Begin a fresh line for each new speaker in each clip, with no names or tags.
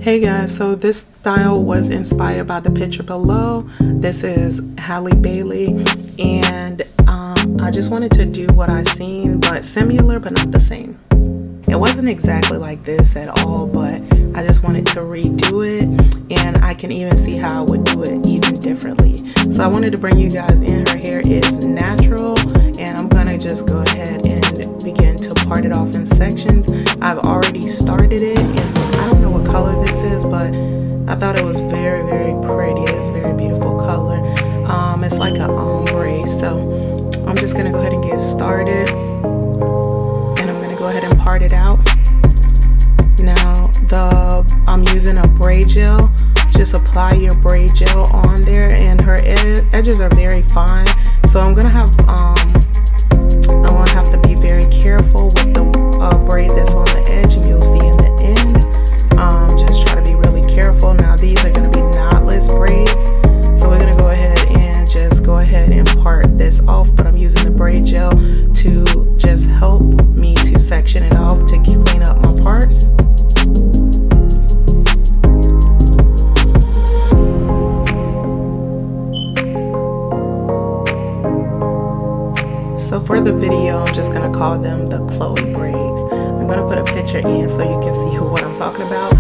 Hey guys, so this style was inspired by the picture below. This is Halle Bailey, and I just wanted to do what I seen, but similar but not the same. It wasn't exactly like this at all, but I just wanted to redo it, and I can even see how I would do it even differently. So I wanted to bring you guys in. Her hair is natural, and I'm gonna just go ahead and begin to part it off in sections. I've already started it, and I don't know what color this is, but I thought it was very, very pretty. It's a very beautiful color. It's like an ombre, so I'm just gonna go ahead and get started, and I'm gonna go ahead and part it out. Now I'm using a braid gel. Just apply your braid gel on there, and her edges are very fine, so I'm gonna have to be very careful with the braid that's on the edge, and you'll see in the end. Just try to be really careful. Now these are going to be knotless braids, so we're going to go ahead and part this off, but I'm using the braid gel to just help me to section it off to clean up my parts. So for the video, I'm just gonna call them the Chloe braids. I'm gonna put a picture in so you can see what I'm talking about.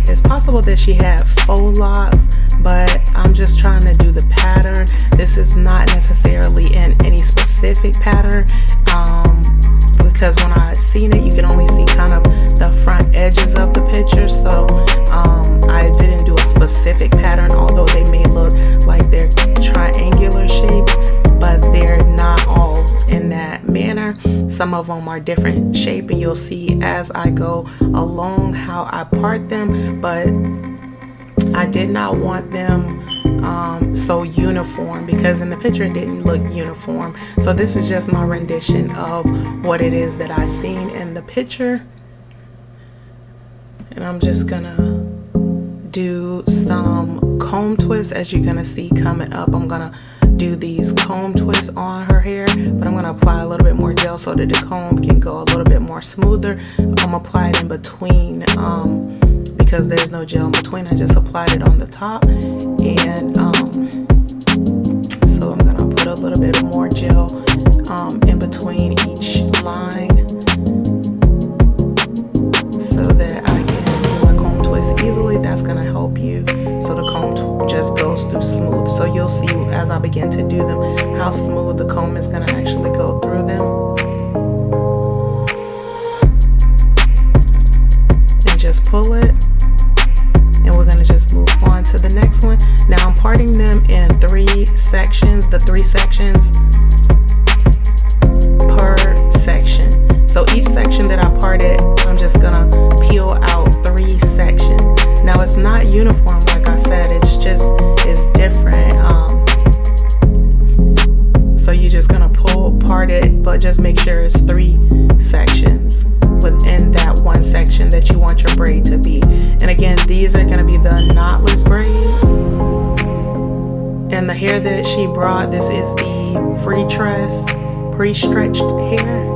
It's possible that she had faux locks, but I'm just trying to do the pattern. This is not necessarily in any specific pattern, because when I seen it, you can only see kind of the front edges of the picture. So I didn't do a specific pattern, although they may look like they're triangular shapes, but they're not all in that manner. Some of them are different shape, and you'll see as I go along how I part them, but I did not want them so uniform, because in the picture it didn't look uniform. So this is just my rendition of what it is that I seen in the picture, and I'm just gonna do some comb twists. As you're gonna see coming up, I'm gonna do these comb twists on her hair, but I'm gonna apply a little bit more gel so that the comb can go a little bit more smoother. I'm applying in between, because there's no gel in between. I just applied it on the top, and so I'm gonna put a little bit more gel in between each line so that I can do my comb twist easily. That's gonna help you, so the comb just goes through smooth. So you'll see as I begin to do them how smooth the comb is gonna actually go through them. And just pull it, and we're gonna just move on to the next one. Now I'm parting them in 3 sections, the 3 sections per section. So each section that I parted, I'm just gonna peel out 3 sections. Now it's not uniform, like I said, it's different. So you're just gonna part it, but just make sure it's 3 sections within that one section that you want your braid to be. And again, these are gonna be the knotless braids. And the hair that she brought, this is the free tress, pre-stretched hair.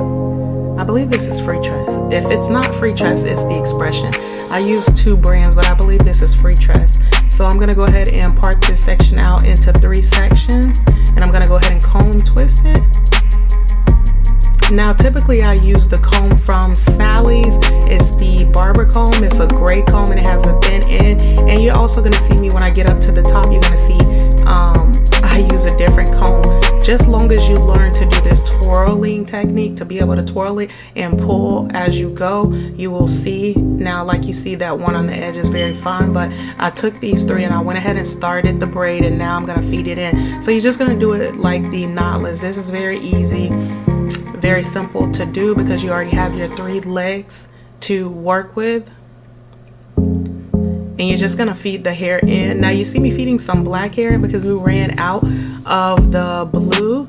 I believe this is free tress. If it's not free tress, it's the expression. I use 2 brands, but I believe this is free tress. So I'm gonna go ahead and part this section out into 3 sections, and I'm gonna go ahead and comb twist it. Now typically I use the comb from Sally's. It's the barber comb. It's a gray comb, and it has a thin end. And you're also gonna see me when I get up to the top, you're gonna see I use a different comb. Just long as you learn to do this twirling technique, to be able to twirl it and pull as you go, you will see. Now, like you see, that one on the edge is very fine, but I took these 3 and I went ahead and started the braid, and now I'm gonna feed it in. So you're just gonna do it like the knotless. This is very easy, very simple to do, because you already have your 3 legs to work with. And you're just gonna feed the hair in. Now you see me feeding some black hair in because we ran out of the blue,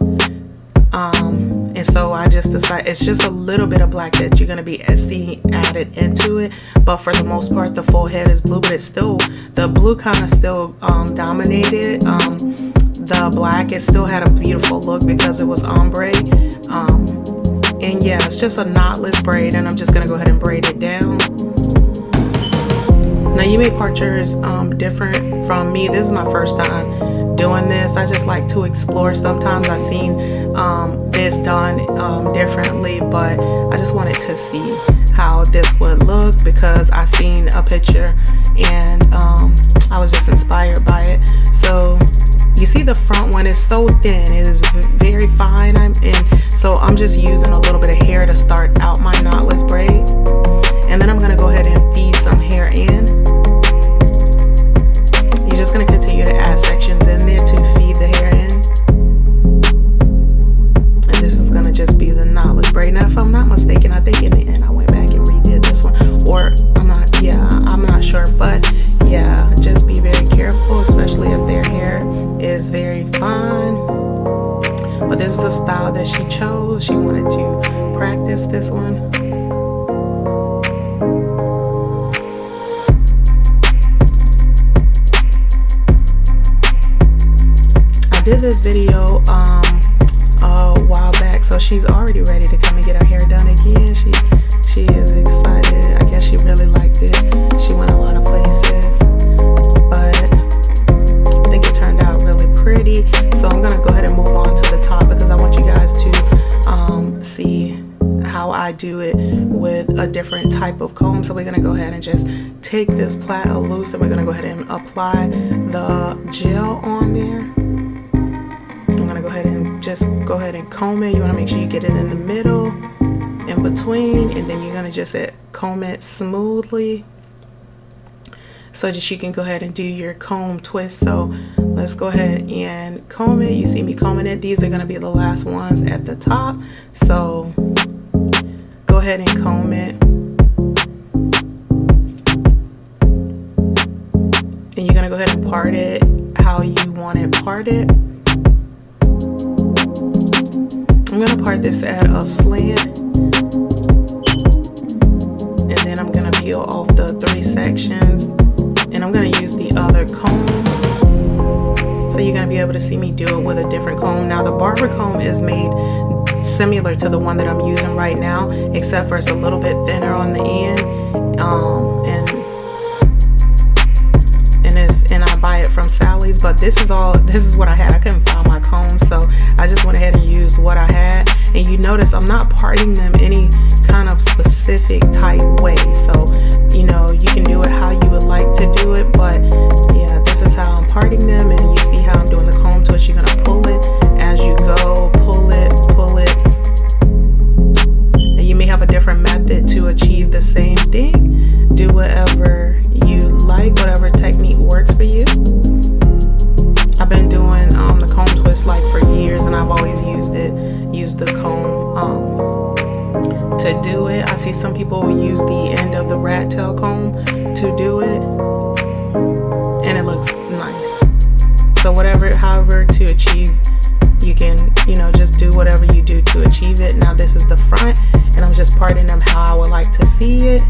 and so I just decided it's just a little bit of black that you're gonna be seeing added into it, but for the most part the full head is blue, but it's still, the blue kind of still dominated the black. It still had a beautiful look because it was ombre, and yeah, it's just a knotless braid, and I'm just gonna go ahead and braid it down. Now you may part yours different from me. This is my first time doing this. I just like to explore. Sometimes I've seen this done differently, but I just wanted to see how this would look because I seen a picture and I was just inspired by it. So you see the front one is so thin, it is very fine. So I'm just using a little bit of hair to start out my knotless braid, and then I'm gonna go ahead and feed some hair in. You're just gonna continue to add sections in there to feed the hair in, and this is gonna just be the knotless braid. Now, if I'm not mistaken, I think in the end I went back and redid this one, or I'm not sure, but yeah, just be very careful, especially if their hair is very fine. But this is the style that she chose. She wanted to practice this one. I did this video a while back, so she's already ready to come and get her hair done again. She is excited. I guess she really liked it. She went a lot of places, but I think it turned out really pretty. So I'm gonna go ahead and move on to the top because I want you guys to see how I do it with a different type of comb. So we're gonna go ahead and just take this plait loose, and we're gonna go ahead and apply the gel on there. I'm gonna go ahead and just comb it. You wanna make sure you get it in the middle, in between, and then you're gonna just comb it smoothly so that you can go ahead and do your comb twist. So let's go ahead and comb it. You see me combing it. These are gonna be the last ones at the top. So go ahead and comb it. And you're gonna go ahead and part it how you want it parted. I'm gonna part this at a slant, and then I'm gonna peel off the 3 sections, and I'm gonna use the other comb. So you're gonna be able to see me do it with a different comb. Now the barber comb is made similar to the one that I'm using right now, except for it's a little bit thinner on the end, and I buy it from Sally's. But this is what I had. I couldn't find my comb, so I just went ahead and used what I had. And you notice I'm not parting them any kind of specific type way, so you know, you can do it how you would like to do it, but yeah, this is how I'm parting them. And you see how I'm doing the comb twist. You're gonna pull it as you go, pull it. And you may have a different method to achieve the same thing. Do whatever you like, whatever technique works for you. I've been doing the comb twist like for years, and I've always used the comb to do it. I see some people use the end of the rat tail comb to do it, and it looks nice. So however to achieve, you can, you know, just do whatever you do to achieve it. Now this is the front, and I'm just parting them how I would like to see it,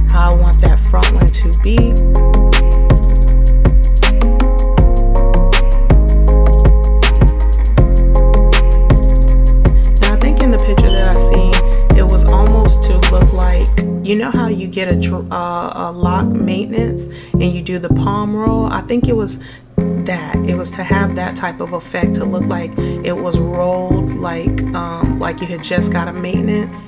how I want that front one to be. You know how you get a lock maintenance and you do the palm roll? I think it was that. It was to have that type of effect, to look like it was rolled, like you had just got a maintenance.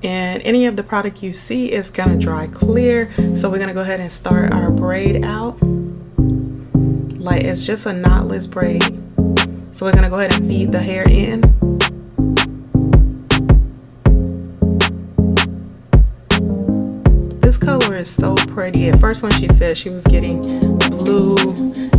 And any of the product you see is gonna dry clear. So we're gonna go ahead and start our braid out. Like it's just a knotless braid. So we're gonna go ahead and feed the hair in. This color is so pretty. At first when she said she was getting blue,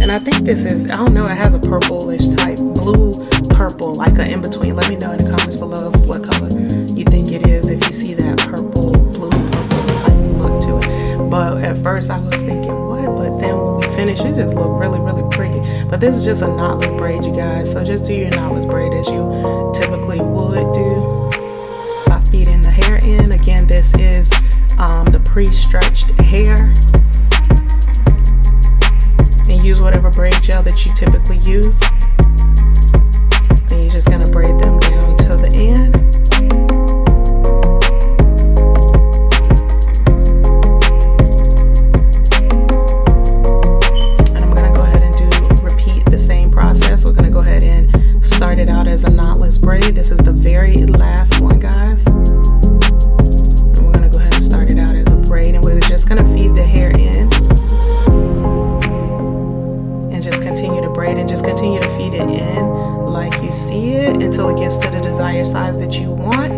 and I think this is, I don't know, it has a purplish type, blue purple, like an in-between. Let me know in the comments below what color you think it is, if you see that purple, blue, purple type look to it. But at first I was thinking, what? But then when we finished, it just looked really, really pretty. But this is just a knotless braid, you guys. So just do your knotless braid as you typically would do by feeding the hair in. Again, this is the pre-stretched hair. And use whatever braid gel that you typically use. And you're just gonna braid them down to the end. the last one, guys. And we're gonna go ahead and start it out as a braid, and we're just gonna feed the hair in and just continue to braid and just continue to feed it in like you see it until it gets to the desired size that you want.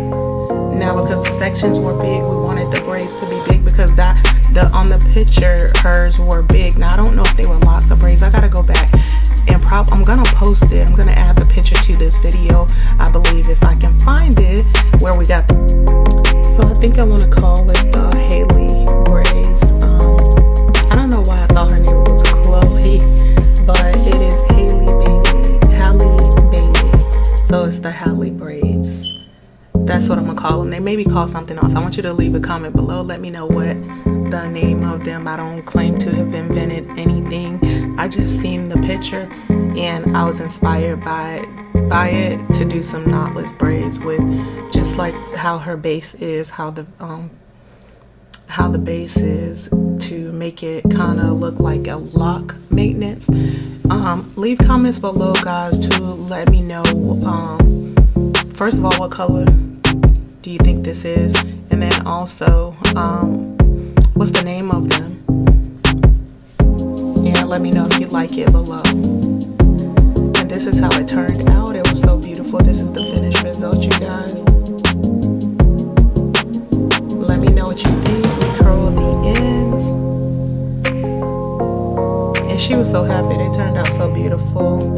Now, because the sections were big, we wanted the braids to be big because on the picture hers were big. Now I don't know if they were locks or braids. I gotta go back and I'm gonna post it. I'm gonna add the picture to this video, I believe, if I can find it, where we got so I think I want to call it the Haley braids. I don't know why I thought her name was Chloe, but it is Haley Bailey. So it's the Haley braids. That's what I'm gonna call them. They may be called something else. I want you to leave a comment below. Let me know what the name of them. I don't claim to have invented anything. I just seen the picture and I was inspired by it to do some knotless braids with just like how her base is, how the base is, to make it kind of look like a lock maintenance. Leave comments below, guys, to let me know first of all, what color do you think this is? And then also, what's the name of them? And let me know if you like it below. And this is how it turned out. It was so beautiful. This is the finished result, you guys. Let me know what you think. We curled the ends. And she was so happy. They turned out so beautiful.